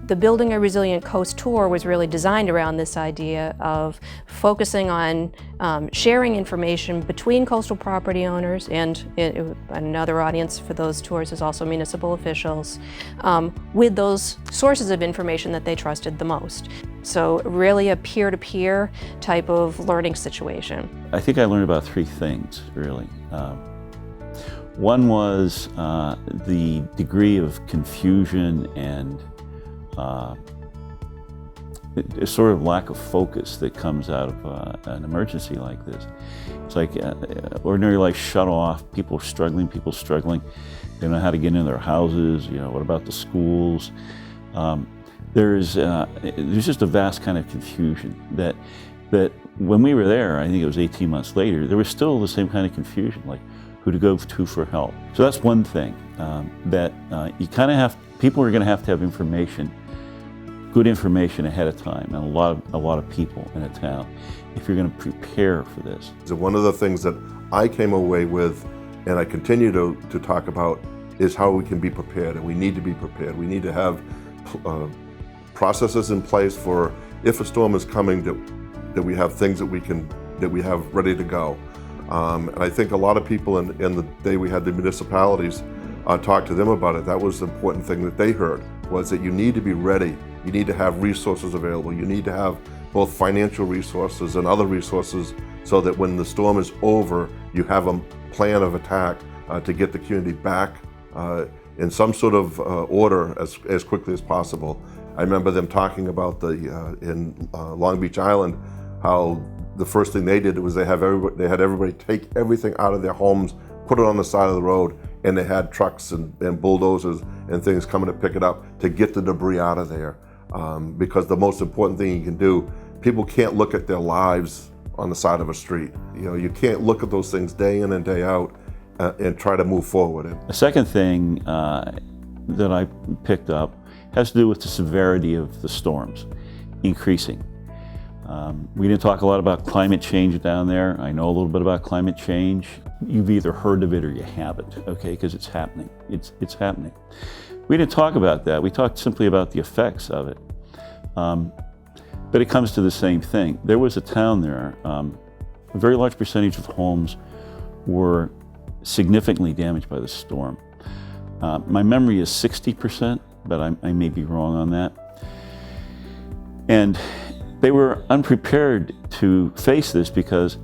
The Building a Resilient Coast tour was really designed around this idea of focusing on sharing information between coastal property owners, and another audience for those tours is also municipal officials, with those sources of information that they trusted the most. So really a peer-to-peer type of learning situation. I think I learned about three things, really. One was the degree of confusion and a sort of lack of focus that comes out of an emergency like this. It's like ordinary life shut off, people struggling. They don't know how to get into their houses, what about the schools? There's just a vast kind of confusion that when we were there, I think it was 18 months later, there was still the same kind of confusion, like who to go to for help. So that's one thing, that you kind of have, people are going to have information, good information ahead of time, and a lot of people in a town, if you're going to prepare for this. So one of the things that I came away with, and I continue to talk about, is how we can be prepared, and we need to be prepared. We need to have processes in place for if a storm is coming, that we have things that we have ready to go. And I think a lot of people in the day we had the municipalities talk to them about it, that was the important thing that they heard, was that you need to be ready. You need to have resources available. You need to have both financial resources and other resources so that when the storm is over, you have a plan of attack to get the community back in some sort of order as quickly as possible. I remember them talking about in Long Beach Island, how the first thing they did was they had everybody take everything out of their homes, put it on the side of the road, and they had trucks and bulldozers and things coming to pick it up to get the debris out of there. Because the most important thing you can do, people can't look at their lives on the side of a street. You can't look at those things day in and day out and try to move forward. The second thing that I picked up has to do with the severity of the storms increasing. We didn't talk a lot about climate change down there. I know a little bit about climate change. You've either heard of it or you haven't, okay, because it's happening. It's happening. We didn't talk about that. We talked simply about the effects of it. But it comes to the same thing. There was a town there, a very large percentage of homes were significantly damaged by the storm. My memory is 60%, but I may be wrong on that. And they were unprepared to face this because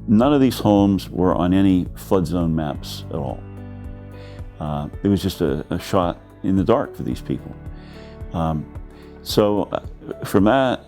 none of these homes were on any flood zone maps at all. It was just a shot in the dark for these people. So from that,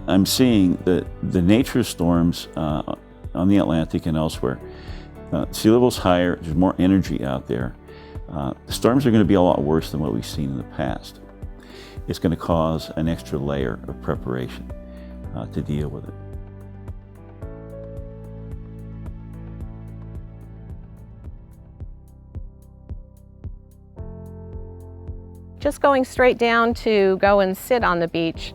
I'm seeing that the nature of storms on the Atlantic and elsewhere, sea level's higher, there's more energy out there. The storms are going to be a lot worse than what we've seen in the past. It's going to cause an extra layer of preparation to deal with it. Just going straight down to go and sit on the beach,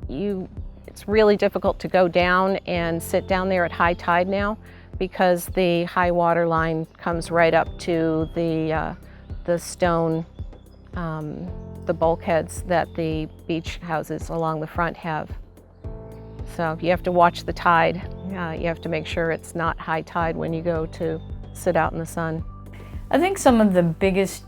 it's really difficult to go down and sit down there at high tide now because the high water line comes right up to the stone, the bulkheads that the beach houses along the front have. So you have to watch the tide. You have to make sure it's not high tide when you go to sit out in the sun. I think some of the biggest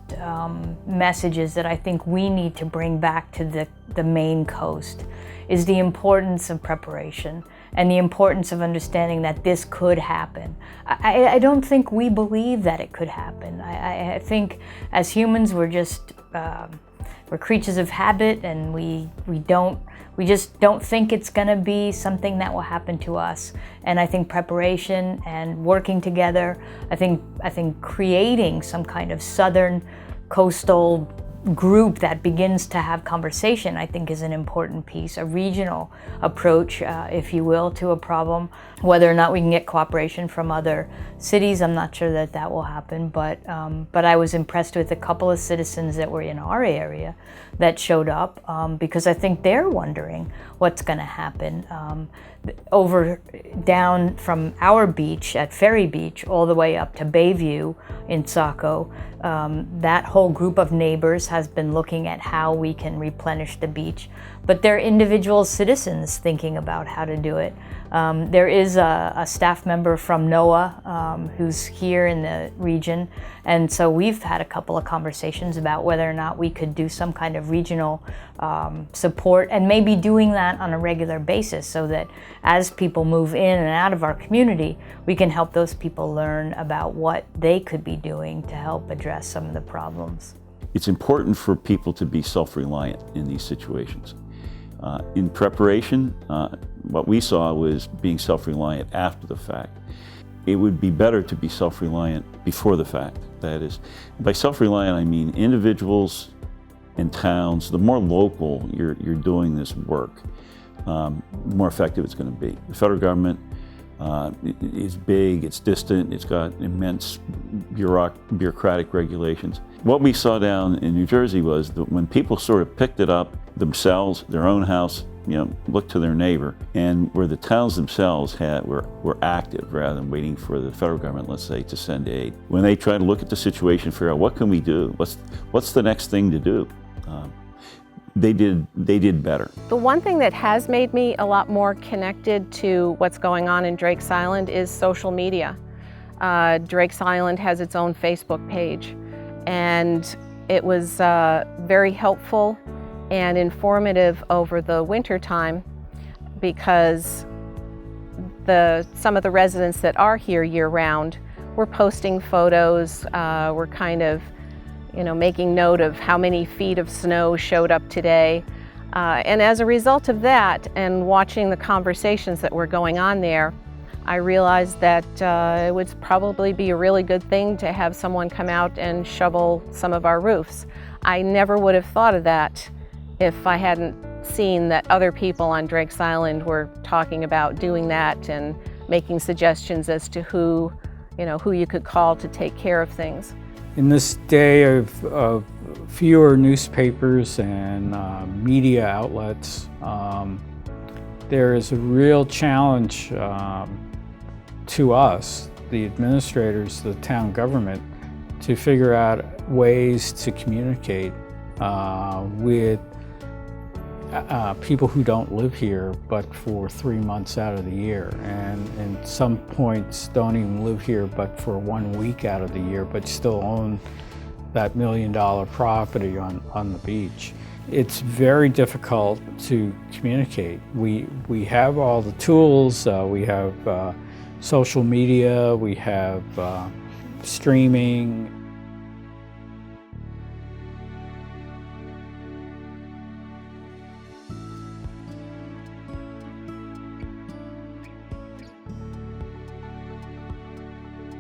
messages that I think we need to bring back to the Maine coast is the importance of preparation and the importance of understanding that this could happen. I don't think we believe that it could happen. I think as humans we're creatures of habit, and we just don't think it's going to be something that will happen to us. And I think preparation and working together, I think creating some kind of southern coastal group that begins to have conversation, I think is an important piece, a regional approach, if you will, to a problem. Whether or not we can get cooperation from other cities, I'm not sure that will happen, but I was impressed with a couple of citizens that were in our area that showed up because I think they're wondering what's going to happen. over down from our beach at Ferry Beach all the way up to Bayview in Saco, that whole group of neighbors has been looking at how we can replenish the beach. But they're individual citizens thinking about how to do it. There is a staff member from NOAA who's here in the region, and so we've had a couple of conversations about whether or not we could do some kind of regional support, and maybe doing that on a regular basis so that as people move in and out of our community, we can help those people learn about what they could be doing to help address some of the problems. It's important for people to be self-reliant in these situations. In preparation, what we saw was being self-reliant after the fact. It would be better to be self-reliant before the fact. That is, by self-reliant I mean individuals and towns. The more local you're doing this work, the more effective it's going to be. The federal government is big, it's distant, it's got immense bureaucratic regulations. What we saw down in New Jersey was that when people sort of picked it up themselves, their own house, looked to their neighbor, and where the towns themselves were active rather than waiting for the federal government, let's say, to send aid. When they tried to look at the situation, figure out what can we do, what's the next thing to do, they did better. The one thing that has made me a lot more connected to what's going on in Drake's Island is social media. Drake's Island has its own Facebook page, and it was very helpful and informative over the winter time because some of the residents that are here year-round were posting photos, were kind of making note of how many feet of snow showed up today. And as a result of that and watching the conversations that were going on there, I realized that it would probably be a really good thing to have someone come out and shovel some of our roofs. I never would have thought of that if I hadn't seen that other people on Drake's Island were talking about doing that and making suggestions as to who you could call to take care of things. In this day of fewer newspapers and media outlets, there is a real challenge to us, the administrators, the town government, to figure out ways to communicate with people who don't live here but for 3 months out of the year, and some points don't even live here but for 1 week out of the year, but still own that $1 million property on the beach. It's very difficult to communicate. We have all the tools, we have social media, we have streaming.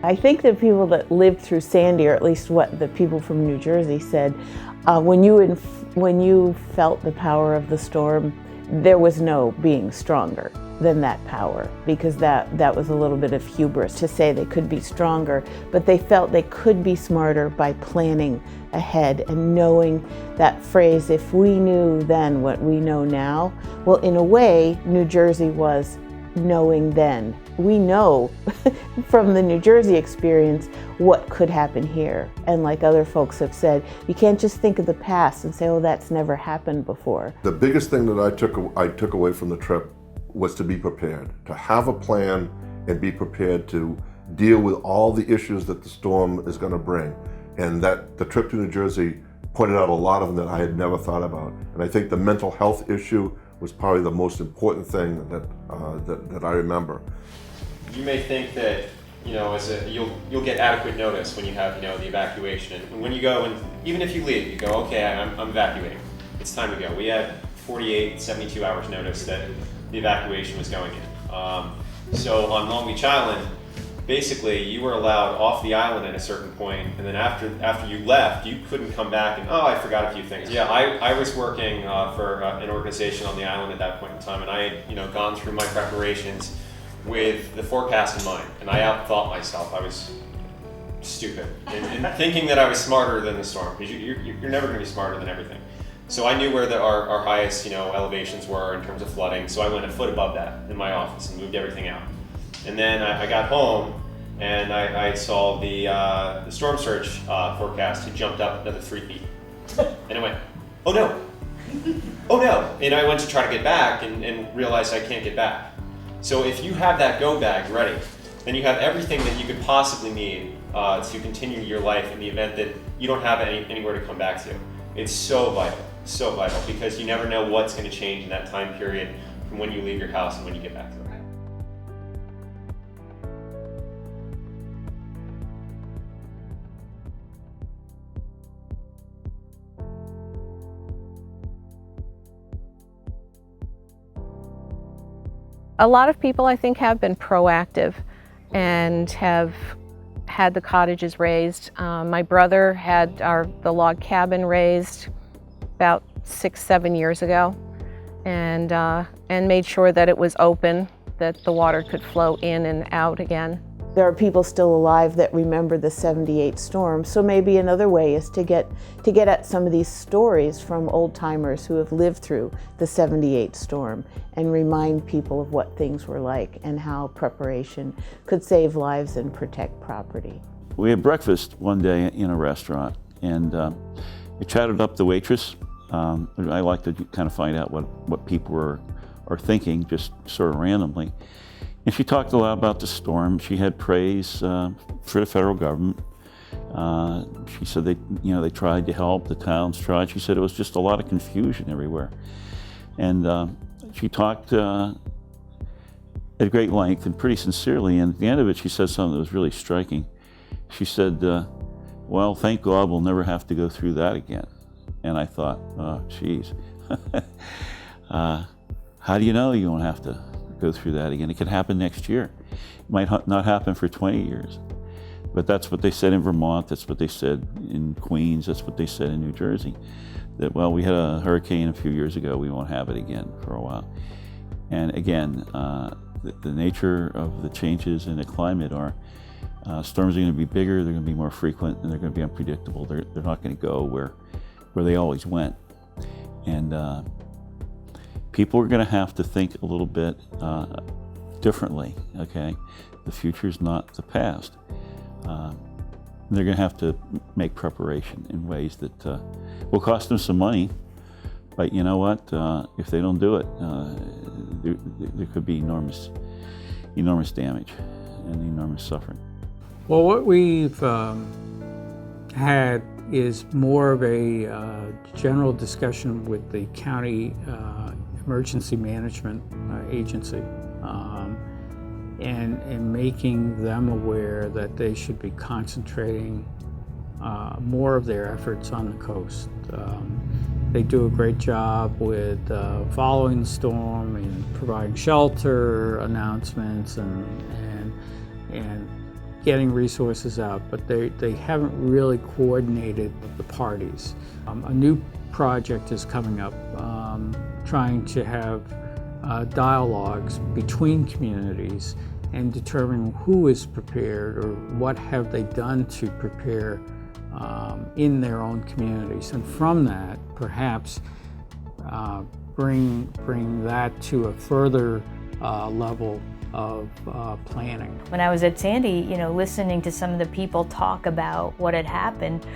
I think the people that lived through Sandy, or at least what the people from New Jersey said, when you felt the power of the storm, there was no being stronger than that power, because that was a little bit of hubris to say they could be stronger, but they felt they could be smarter by planning ahead and knowing that phrase, if we knew then what we know now. Well, in a way, New Jersey was knowing then. We know from the New Jersey experience what could happen here. And like other folks have said, you can't just think of the past and say, oh, that's never happened before. The biggest thing that I took away from the trip was to be prepared, to have a plan and be prepared to deal with all the issues that the storm is going to bring. And that the trip to New Jersey pointed out a lot of them that I had never thought about. And I think the mental health issue was probably the most important thing that I remember. You may think that you'll get adequate notice when you have the evacuation, and when you go, and even if you leave, you go, okay, I'm evacuating. It's time to go. We had 48, 72 hours notice that the evacuation was going in. So on Long Beach Island, basically you were allowed off the island at a certain point, and then after you left, you couldn't come back and, I forgot a few things. Yeah, I was working for an organization on the island at that point in time, and I had gone through my preparations with the forecast in mind, and I outthought myself. I was stupid in thinking that I was smarter than the storm, because you're never going to be smarter than everything. So I knew where our highest, elevations were in terms of flooding. So I went a foot above that in my office and moved everything out. And then I got home and I saw the storm surge forecast had jumped up another 3 feet. And I went, oh no, oh no. And I went to try to get back and realized I can't get back. So if you have that go bag ready, then you have everything that you could possibly need to continue your life in the event that you don't have anywhere to come back to. It's so vital, because you never know what's going to change in that time period from when you leave your house and when you get back to it. A lot of people, I think, have been proactive and have had the cottages raised. My brother had the log cabin raised about 6-7 years ago, and made sure that it was open, that the water could flow in and out again. There are people still alive that remember the '78 storm, so maybe another way is to get at some of these stories from old timers who have lived through the '78 storm and remind people of what things were like and how preparation could save lives and protect property. We had breakfast one day in a restaurant, and we chatted up the waitress. I like to kind of find out what people are thinking, just sort of randomly. And she talked a lot about the storm. She had praise for the federal government. She said they tried to help, the towns tried. She said it was just a lot of confusion everywhere. And she talked at great length and pretty sincerely, and at the end of it she said something that was really striking. She said, well, thank God we'll never have to go through that again. And I thought, oh, geez. How do you know you won't have to go through that again? It could happen next year. It might not happen for 20 years. But that's what they said in Vermont, that's what they said in Queens, that's what they said in New Jersey. That, well, we had a hurricane a few years ago, we won't have it again for a while. And again, the nature of the changes in the climate are storms are going to be bigger, they're going to be more frequent, and they're going to be unpredictable. They're not going to go where they always went. And people are going to have to think a little bit differently, okay? The future's not the past. They're going to have to make preparation in ways that will cost them some money, but you know what? If they don't do it, there could be enormous damage and enormous suffering. Well, what we've had is more of a general discussion with the county emergency management agency, and making them aware that they should be concentrating more of their efforts on the coast. They do a great job with following the storm and providing shelter announcements and getting resources out, but they haven't really coordinated the parties. A new project is coming up, trying to have dialogues between communities and determine who is prepared or what have they done to prepare in their own communities. And from that, perhaps bring that to a further level of planning. When I was at Sandy, listening to some of the people talk about what had happened,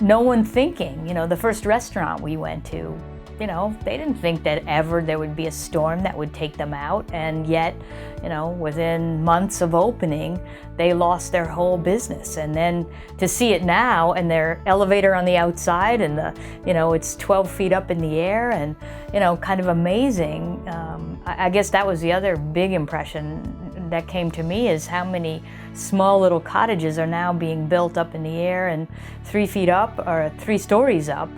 no one thinking, the first restaurant we went to, they didn't think that ever there would be a storm that would take them out, and yet, within months of opening, they lost their whole business. And then to see it now, and their elevator on the outside, and it's 12 feet up in the air, and kind of amazing. I guess that was the other big impression that came to me, is how many small little cottages are now being built up in the air and 3 feet up, or 3 stories up,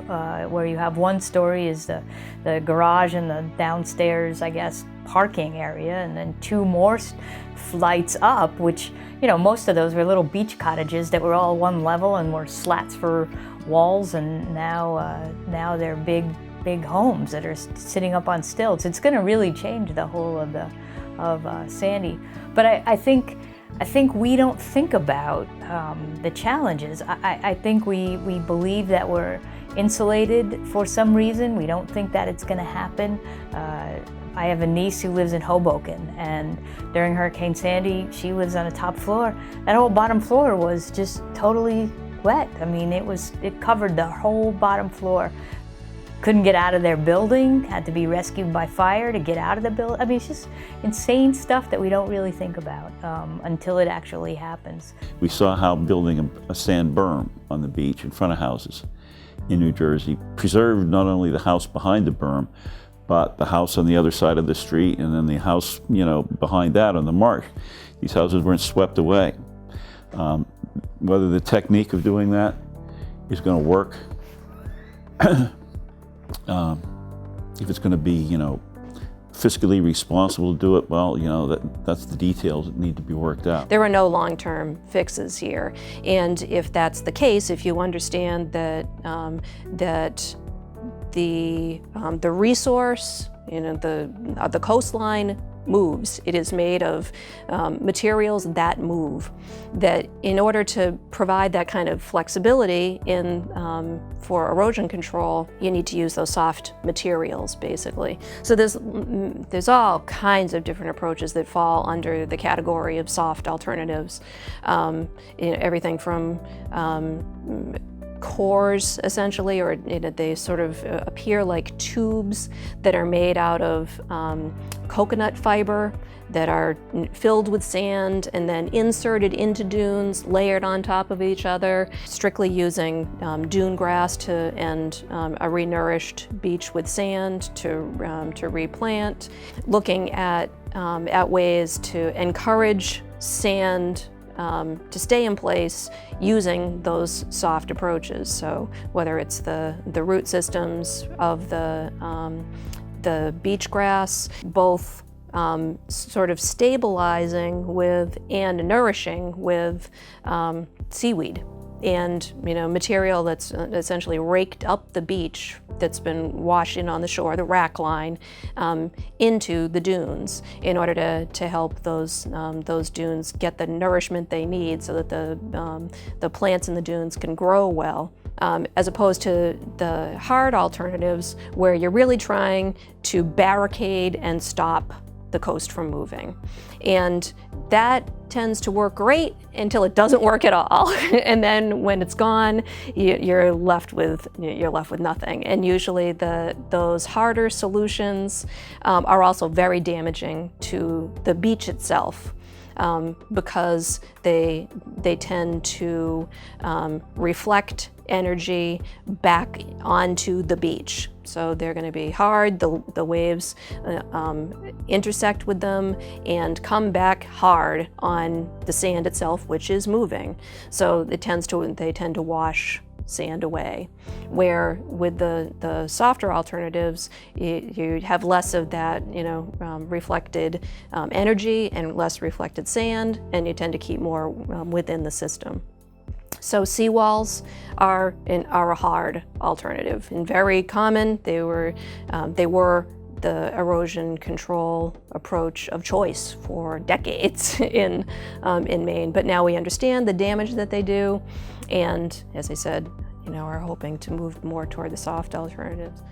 where you have 1 story is the garage and the downstairs, I guess, parking area, and then 2 more flights up, which, most of those were little beach cottages that were all 1 level and were slats for walls, and now they're big homes that are sitting up on stilts. It's going to really change the whole of Sandy. But I think we don't think about the challenges. I think we believe that we're insulated for some reason. We don't think that it's going to happen. I have a niece who lives in Hoboken, and during Hurricane Sandy, she lives on a top floor. That whole bottom floor was just totally wet. I mean, it covered the whole bottom floor. Couldn't get out of their building, had to be rescued by fire to get out of the building. I mean, it's just insane stuff that we don't really think about until it actually happens. We saw how building a sand berm on the beach in front of houses in New Jersey preserved not only the house behind the berm, but the house on the other side of the street, and then the house, behind that on the marsh. These houses weren't swept away. Whether the technique of doing that is going to work, if it's going to be, fiscally responsible to do it, well, that's the details that need to be worked out. There are no long-term fixes here, and if that's the case, if you understand that the resource, the coastline moves. It is made of materials that move. That in order to provide that kind of flexibility for erosion control, you need to use those soft materials, basically. So there's all kinds of different approaches that fall under the category of soft alternatives. Everything from cores, essentially, or they sort of appear like tubes that are made out of coconut fiber that are filled with sand and then inserted into dunes, layered on top of each other, strictly using dune grass and a renourished beach with sand to replant, looking at ways to encourage sand to stay in place using those soft approaches. So whether it's the root systems of the beach grass, both sort of stabilizing with and nourishing with seaweed and material that's essentially raked up the beach that's been washed in on the shore, the rack line, into the dunes in order to help those dunes get the nourishment they need so that the plants in the dunes can grow well. As opposed to the hard alternatives where you're really trying to barricade and stop the coast from moving. And that tends to work great until it doesn't work at all. And then when it's gone, you're left with nothing. And usually those harder solutions are also very damaging to the beach itself. Because they tend to reflect energy back onto the beach. So they're going to be hard, the waves intersect with them and come back hard on the sand itself, which is moving. So they tend to wash sand away. Where with the softer alternatives, you have less of that, reflected energy and less reflected sand, and you tend to keep more within the system. So seawalls are a hard alternative and very common. They were the erosion control approach of choice for decades in Maine. But now we understand the damage that they do, and as I said, are hoping to move more toward the soft alternatives.